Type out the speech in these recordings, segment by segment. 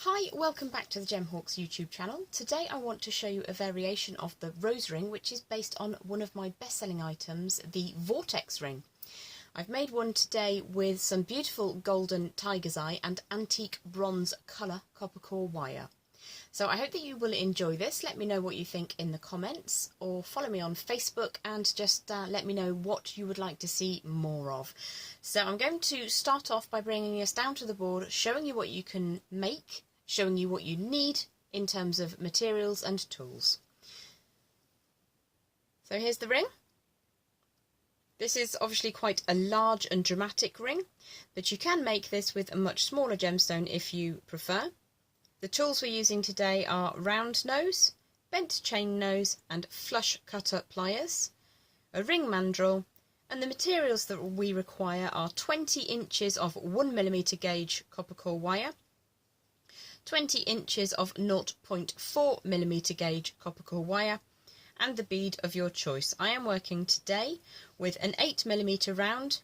Hi, welcome back to the Gemhawks YouTube channel. Today I want to show you a variation of the rose ring which is based on one of my best-selling items, the Vortex ring. I've made one today with some beautiful golden tiger's eye and antique bronze colour copper core wire. So I hope that you will enjoy this. Let me know what you think in the comments, or follow me on Facebook and just let me know what you would like to see more of. So I'm going to start off by bringing us down to the board, showing you what you can make, showing you what you need in terms of materials and tools. So here's the ring. This is obviously quite a large and dramatic ring, but you can make this with a much smaller gemstone if you prefer. The tools we're using today are round nose, bent chain nose and flush cutter pliers, a ring mandrel, and the materials that we require are 20 inches of 1mm gauge copper core wire, 20 inches of 0.4mm gauge copper core wire, and the bead of your choice. I am working today with an 8mm round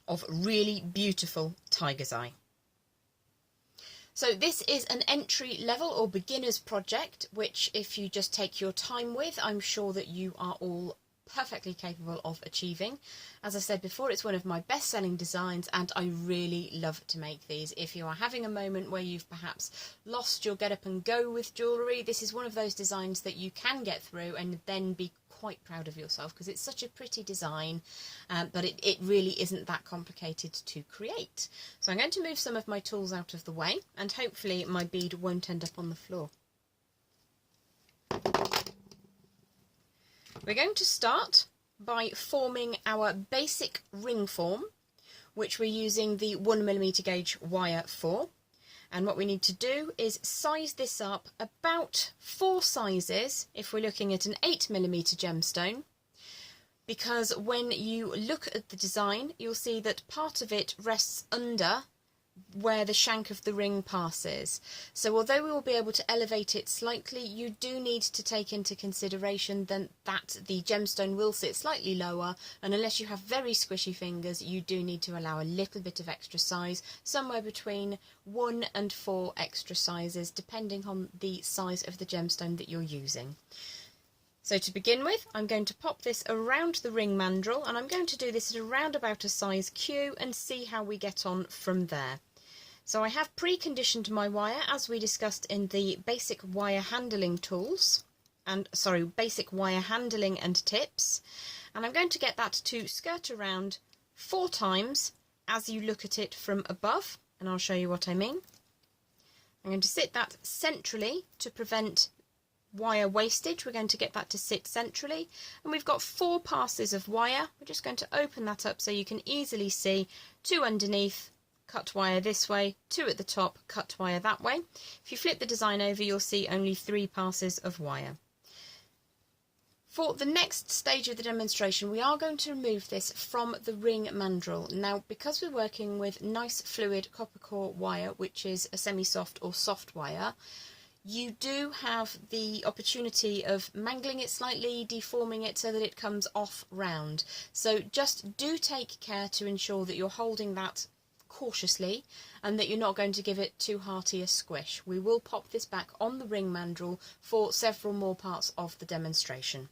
of really beautiful tiger's eye. So this is an entry level or beginner's project, which if you just take your time with, I'm sure that you are all perfectly capable of achieving. As I said before, it's one of my best-selling designs and I really love to make these. If you are having a moment where you've perhaps lost your get up and go with jewellery, this is one of those designs that you can get through and then be quite proud of yourself, because it's such a pretty design, but it really isn't that complicated to create. So I'm going to move some of my tools out of the way and hopefully my bead won't end up on the floor. We're going to start by forming our basic ring form, which we're using the 1mm gauge wire for. And what we need to do is size this up about 4 sizes if we're looking at an 8mm gemstone, because when you look at the design you'll see that part of it rests under where the shank of the ring passes. So although we will be able to elevate it slightly, you do need to take into consideration then that the gemstone will sit slightly lower, and unless you have very squishy fingers you do need to allow a little bit of extra size, somewhere between 1 and 4 extra sizes depending on the size of the gemstone that you're using. So to begin with, I'm going to pop this around the ring mandrel, and I'm going to do this at around about a size Q and see how we get on from there. So I have pre-conditioned my wire as we discussed in the basic wire handling tools, basic wire handling and tips, and I'm going to get that to skirt around 4 times as you look at it from above, and I'll show you what I mean. I'm going to sit that centrally to prevent wire wastage. We're going to get that to sit centrally, and we've got 4 passes of wire. We're just going to open that up so you can easily see 2 underneath, cut wire this way, 2 at the top, cut wire that way. If you flip the design over you'll see only 3 passes of wire. For the next stage of the demonstration we are going to remove this from the ring mandrel. Now because we're working with nice fluid copper core wire, which is a semi-soft or soft wire, you do have the opportunity of mangling it slightly, deforming it so that it comes off round. So just do take care to ensure that you're holding that cautiously and that you're not going to give it too hearty a squish. We will pop this back on the ring mandrel for several more parts of the demonstration.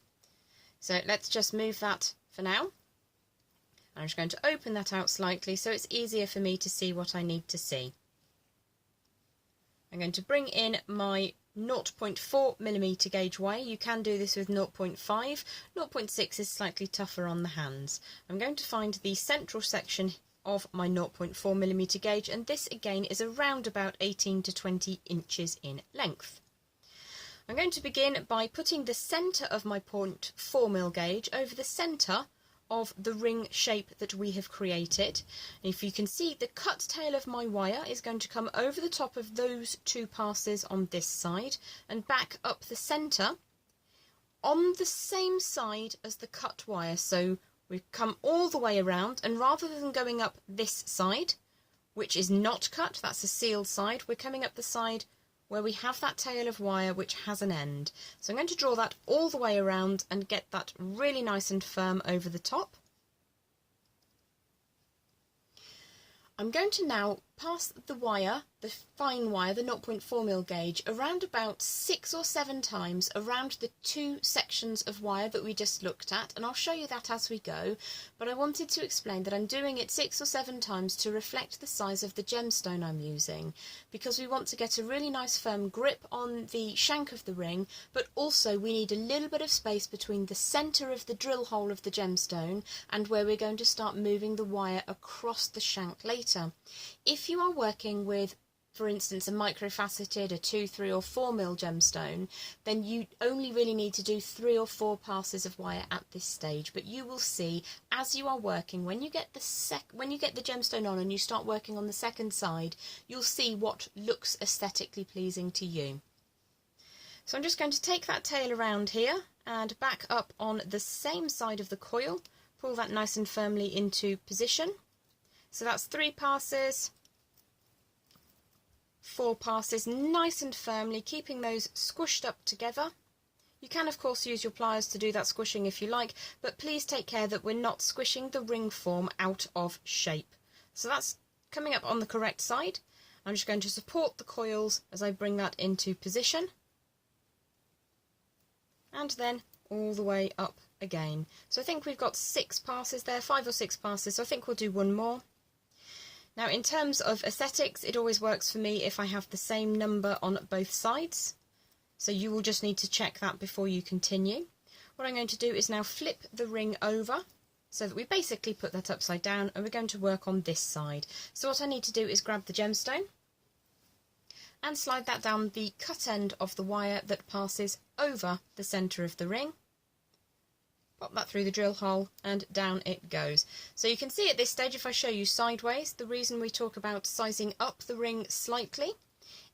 So let's just move that for now. I'm just going to open that out slightly so it's easier for me to see what I need to see. I'm going to bring in my 0.4mm gauge wire. You can do this with 0.5. 0.6 is slightly tougher on the hands. I'm going to find the central section of my 0.4mm gauge, and this again is around about 18 to 20 inches in length. I'm going to begin by putting the centre of my 0.4mm gauge over the centre of the ring shape that we have created. And if you can see, the cut tail of my wire is going to come over the top of those 2 passes on this side and back up the centre on the same side as the cut wire. So we come all the way around, and rather than going up this side, which is not cut, that's a sealed side, we're coming up the side where we have that tail of wire which has an end. So I'm going to draw that all the way around and get that really nice and firm over the top. I'm going to now pass the wire, the fine wire, the 0.4mm gauge, around about 6 or 7 times around the 2 sections of wire that we just looked at, and I'll show you that as we go, but I wanted to explain that I'm doing it 6 or 7 times to reflect the size of the gemstone I'm using, because we want to get a really nice firm grip on the shank of the ring, but also we need a little bit of space between the centre of the drill hole of the gemstone and where we're going to start moving the wire across the shank later. If you are working with, for instance, a microfaceted, a 2, 3 or 4mm gemstone, then you only really need to do 3 or 4 passes of wire at this stage. But you will see as you are working, when you get the gemstone on and you start working on the second side, you'll see what looks aesthetically pleasing to you. So I'm just going to take that tail around here and back up on the same side of the coil, pull that nice and firmly into position. So that's 3 passes, 4 passes, nice and firmly, keeping those squished up together. You can of course use your pliers to do that squishing if you like, but please take care that we're not squishing the ring form out of shape. So that's coming up on the correct side. I'm just going to support the coils as I bring that into position, and then all the way up again. So I think we've got 6 passes there, 5 or 6 passes, so I think we'll do one more. Now in terms of aesthetics, it always works for me if I have the same number on both sides, so you will just need to check that before you continue. What I'm going to do is now flip the ring over so that we basically put that upside down, and we're going to work on this side. So what I need to do is grab the gemstone and slide that down the cut end of the wire that passes over the centre of the ring. Pop that through the drill hole and down it goes. So you can see at this stage, if I show you sideways, the reason we talk about sizing up the ring slightly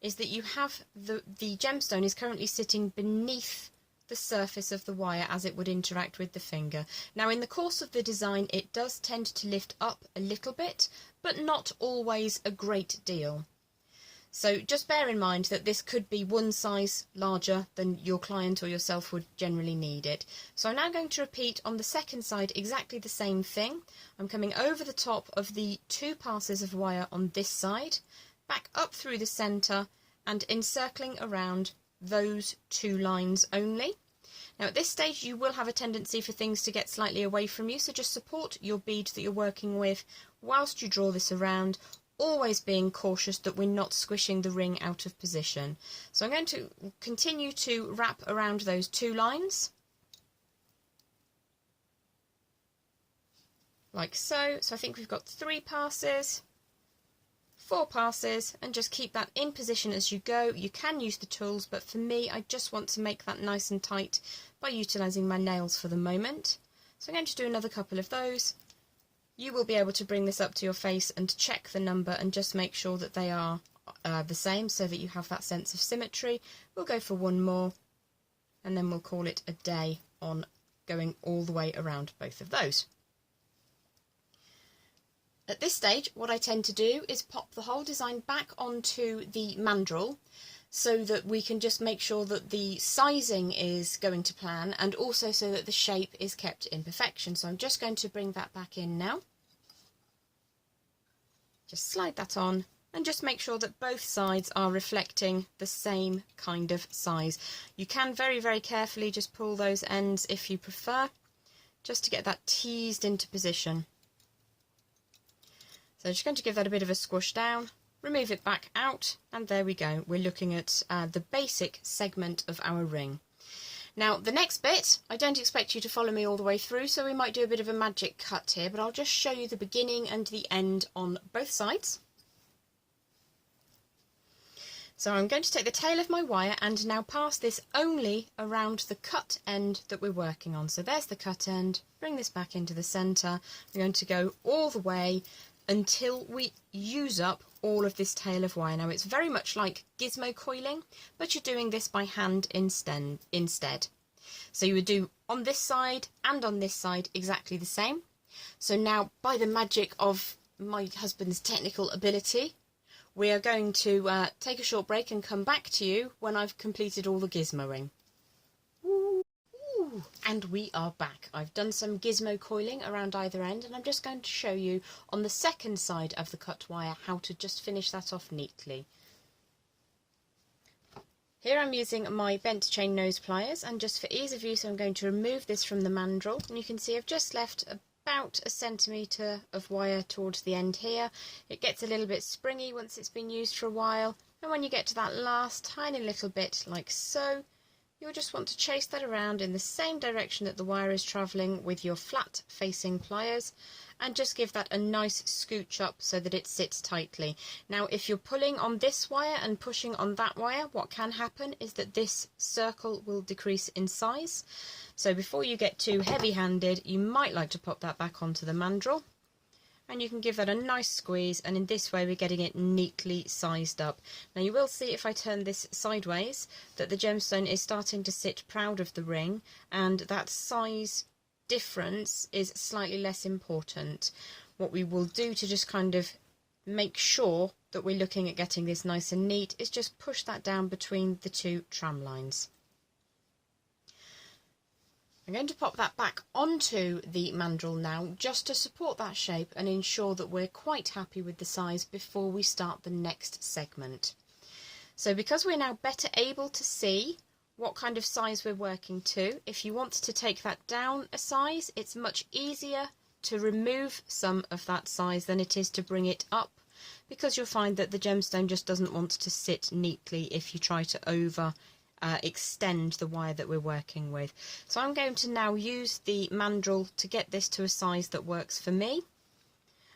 is that you have the gemstone is currently sitting beneath the surface of the wire as it would interact with the finger. Now in the course of the design it does tend to lift up a little bit, but not always a great deal. So just bear in mind that this could be one size larger than your client or yourself would generally need it. So I'm now going to repeat on the second side exactly the same thing. I'm coming over the top of the 2 passes of wire on this side, back up through the centre and encircling around those 2 lines only. Now at this stage you will have a tendency for things to get slightly away from you, so just support your bead that you're working with whilst you draw this around, always being cautious that we're not squishing the ring out of position. So I'm going to continue to wrap around those 2 lines, like so. So I think we've got 3 passes, 4 passes, and just keep that in position as you go. You can use the tools, but for me I just want to make that nice and tight by utilising my nails for the moment. So I'm going to do another couple of those. You will be able to bring this up to your face and check the number and just make sure that they are the same so that you have that sense of symmetry. We'll go for one more and then we'll call it a day on going all the way around both of those. At this stage what I tend to do is pop the whole design back onto the mandrel so that we can just make sure that the sizing is going to plan, and also so that the shape is kept in perfection. So I'm just going to bring that back in now. Just slide that on and just make sure that both sides are reflecting the same kind of size. You can very, very carefully just pull those ends if you prefer, just to get that teased into position. So I'm just going to give that a bit of a squish down, remove it back out, and there we go. We're looking at the basic segment of our ring. Now the next bit, I don't expect you to follow me all the way through, so we might do a bit of a magic cut here, but I'll just show you the beginning and the end on both sides. So I'm going to take the tail of my wire and now pass this only around the cut end that we're working on. So there's the cut end, bring this back into the centre. We're going to go all the way until we use up all of this tail of wire. Now it's very much like gizmo coiling, but you're doing this by hand instead. So you would do on this side and on this side exactly the same. So now, by the magic of my husband's technical ability, we are going to take a short break and come back to you when I've completed all the gizmoing. Ooh. And we are back. I've done some gizmo coiling around either end, and I'm just going to show you on the second side of the cut wire how to just finish that off neatly. Here I'm using my bent chain nose pliers, and just for ease of use I'm going to remove this from the mandrel, and you can see I've just left about 1 centimetre of wire towards the end here. It gets a little bit springy once it's been used for a while, and when you get to that last tiny little bit like so, you'll just want to chase that around in the same direction that the wire is travelling with your flat facing pliers, and just give that a nice scooch up so that it sits tightly. Now if you're pulling on this wire and pushing on that wire, what can happen is that this circle will decrease in size. So before you get too heavy-handed, you might like to pop that back onto the mandrel, and you can give that a nice squeeze, and in this way we're getting it neatly sized up. Now you will see if I turn this sideways that the gemstone is starting to sit proud of the ring, and that size difference is slightly less important. What we will do to just kind of make sure that we're looking at getting this nice and neat is just push that down between the two tram lines. I'm going to pop that back onto the mandrel now just to support that shape and ensure that we're quite happy with the size before we start the next segment. So because we're now better able to see what kind of size we're working to, if you want to take that down a size, it's much easier to remove some of that size than it is to bring it up, because you'll find that the gemstone just doesn't want to sit neatly if you try to extend the wire that we're working with. So I'm going to now use the mandrel to get this to a size that works for me,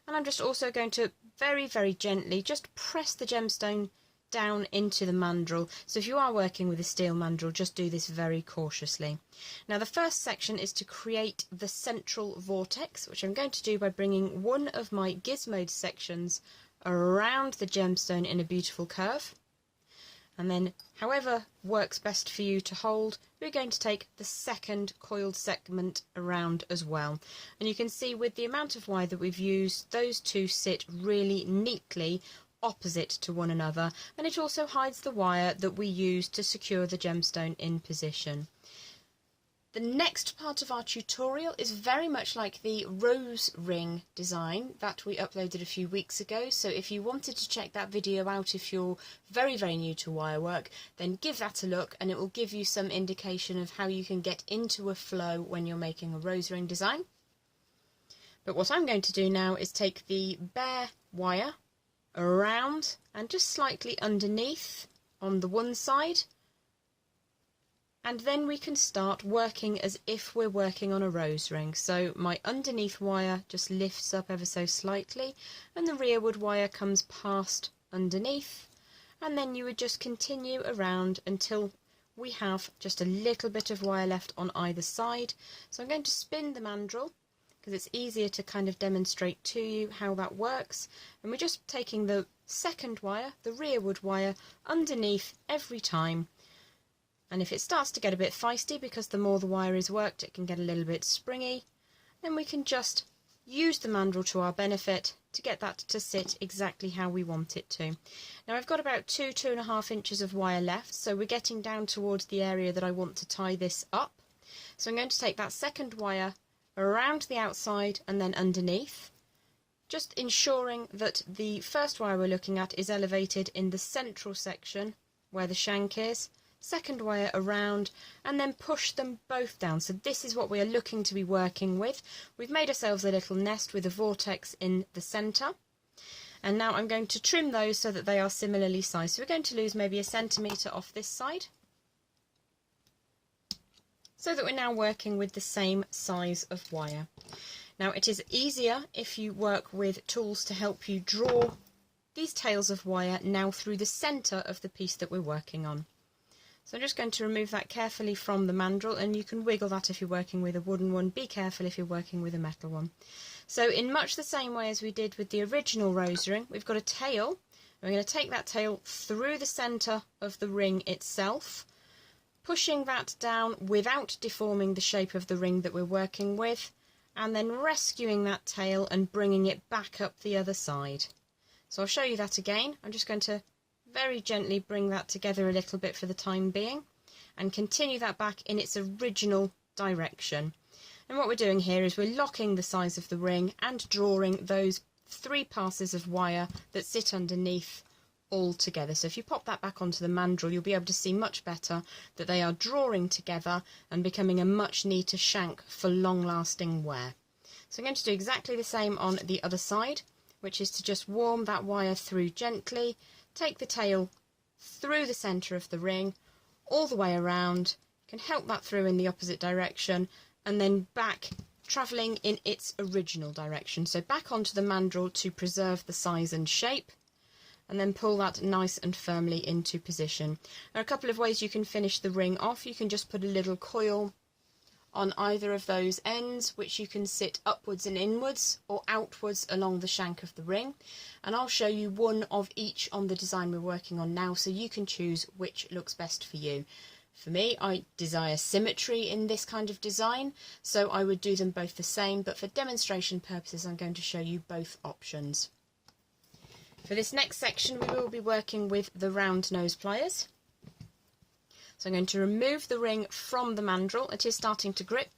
and I'm just also going to very, very gently just press the gemstone down into the mandrel. So if you are working with a steel mandrel, just do this very cautiously. Now the first section is to create the central vortex, which I'm going to do by bringing one of my gizmoed sections around the gemstone in a beautiful curve, and then however works best for you to hold, we're going to take the second coiled segment around as well. And you can see with the amount of wire that we've used, those two sit really neatly opposite to one another, and it also hides the wire that we use to secure the gemstone in position. The next part of our tutorial is very much like the rose ring design that we uploaded a few weeks ago, so if you wanted to check that video out, if you're very, very new to wirework, then give that a look, and it will give you some indication of how you can get into a flow when you're making a rose ring design. But what I'm going to do now is take the bare wire around and just slightly underneath on the one side, and then we can start working as if we're working on a rose ring. So my underneath wire just lifts up ever so slightly, and the rearward wire comes past underneath, and then you would just continue around until we have just a little bit of wire left on either side. So I'm going to spin the mandrel because it's easier to kind of demonstrate to you how that works, and we're just taking the second wire, the rearward wire, underneath every time. And if it starts to get a bit feisty, because the more the wire is worked it can get a little bit springy, then we can just use the mandrel to our benefit to get that to sit exactly how we want it to. Now I've got about 2–2.5 inches of wire left, so we're getting down towards the area that I want to tie this up. So I'm going to take that second wire around the outside and then underneath, just ensuring that the first wire we're looking at is elevated in the central section where the shank is, second wire around, and then push them both down. So this is what we are looking to be working with. We've made ourselves a little nest with a vortex in the centre, and now I'm going to trim those so that they are similarly sized. So we're going to lose maybe 1 centimetre off this side, so that we're now working with the same size of wire. Now it is easier if you work with tools to help you draw these tails of wire now through the centre of the piece that we're working on. So I'm just going to remove that carefully from the mandrel, and you can wiggle that if you're working with a wooden one. Be careful if you're working with a metal one. So in much the same way as we did with the original rose ring, we've got a tail. And we're going to take that tail through the centre of the ring itself, pushing that down without deforming the shape of the ring that we're working with, and then rescuing that tail and bringing it back up the other side. So I'll show you that again. I'm just going to very gently bring that together a little bit for the time being, and continue that back in its original direction. And what we're doing here is we're locking the size of the ring and drawing those 3 passes of wire that sit underneath all together. So if you pop that back onto the mandrel, you'll be able to see much better that they are drawing together and becoming a much neater shank for long-lasting wear. So I'm going to do exactly the same on the other side, which is to just warm that wire through gently, take the tail through the centre of the ring, all the way around, you can help that through in the opposite direction, and then back, travelling in its original direction. So back onto the mandrel to preserve the size and shape, and then pull that nice and firmly into position. There are a couple of ways you can finish the ring off. You can just put a little coil on either of those ends, which you can sit upwards and inwards or outwards along the shank of the ring. And I'll show you one of each on the design we're working on now, so you can choose which looks best for you. For me, I desire symmetry in this kind of design, so I would do them both the same, but for demonstration purposes I'm going to show you both options. For this next section we will be working with the round nose pliers. So I'm going to remove the ring from the mandrel. It is starting to grip,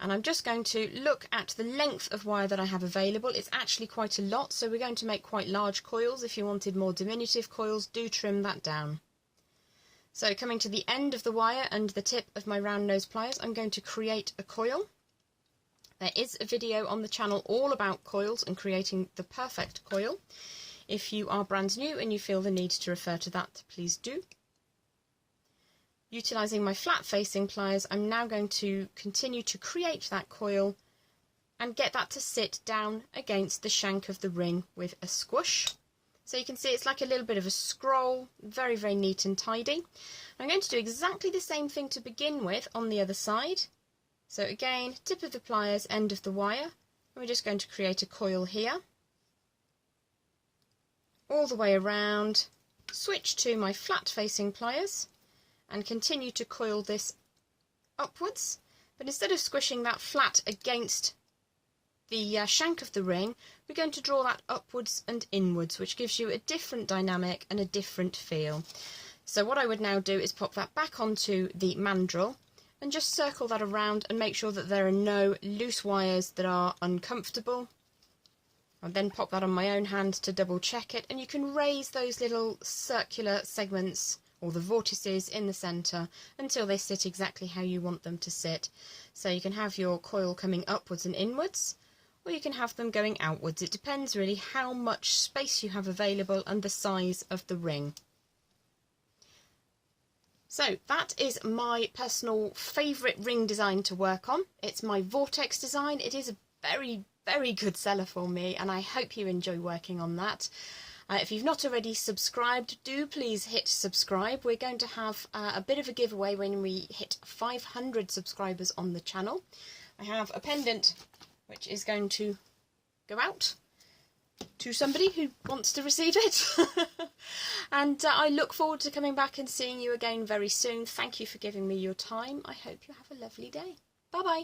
and I'm just going to look at the length of wire that I have available. It's actually quite a lot, so we're going to make quite large coils. If you wanted more diminutive coils, do trim that down. So coming to the end of the wire and the tip of my round nose pliers, I'm going to create a coil. There is a video on the channel all about coils and creating the perfect coil. If you are brand new and you feel the need to refer to that, please do. Utilising my flat facing pliers, I'm now going to continue to create that coil and get that to sit down against the shank of the ring with a squish. So you can see it's like a little bit of a scroll, very, very neat and tidy. I'm going to do exactly the same thing to begin with on the other side. So again, tip of the pliers, end of the wire, and we're just going to create a coil here. All the way around, switch to my flat facing pliers and continue to coil this upwards. But instead of squishing that flat against the shank of the ring, we're going to draw that upwards and inwards, which gives you a different dynamic and a different feel. So what I would now do is pop that back onto the mandrel and just circle that around and make sure that there are no loose wires that are uncomfortable. I'll then pop that on my own hand to double check it, and you can raise those little circular segments or the vortices in the centre until they sit exactly how you want them to sit. So you can have your coil coming upwards and inwards, or you can have them going outwards. It depends really how much space you have available and the size of the ring. So that is my personal favourite ring design to work on. It's my Vortex design. It is a very, very good seller for me, and I hope you enjoy working on that. If you've not already subscribed, do please hit subscribe. We're going to have a bit of a giveaway when we hit 500 subscribers on the channel. I have a pendant which is going to go out to somebody who wants to receive it. And I look forward to coming back and seeing you again very soon. Thank you for giving me your time. I hope you have a lovely day. Bye bye.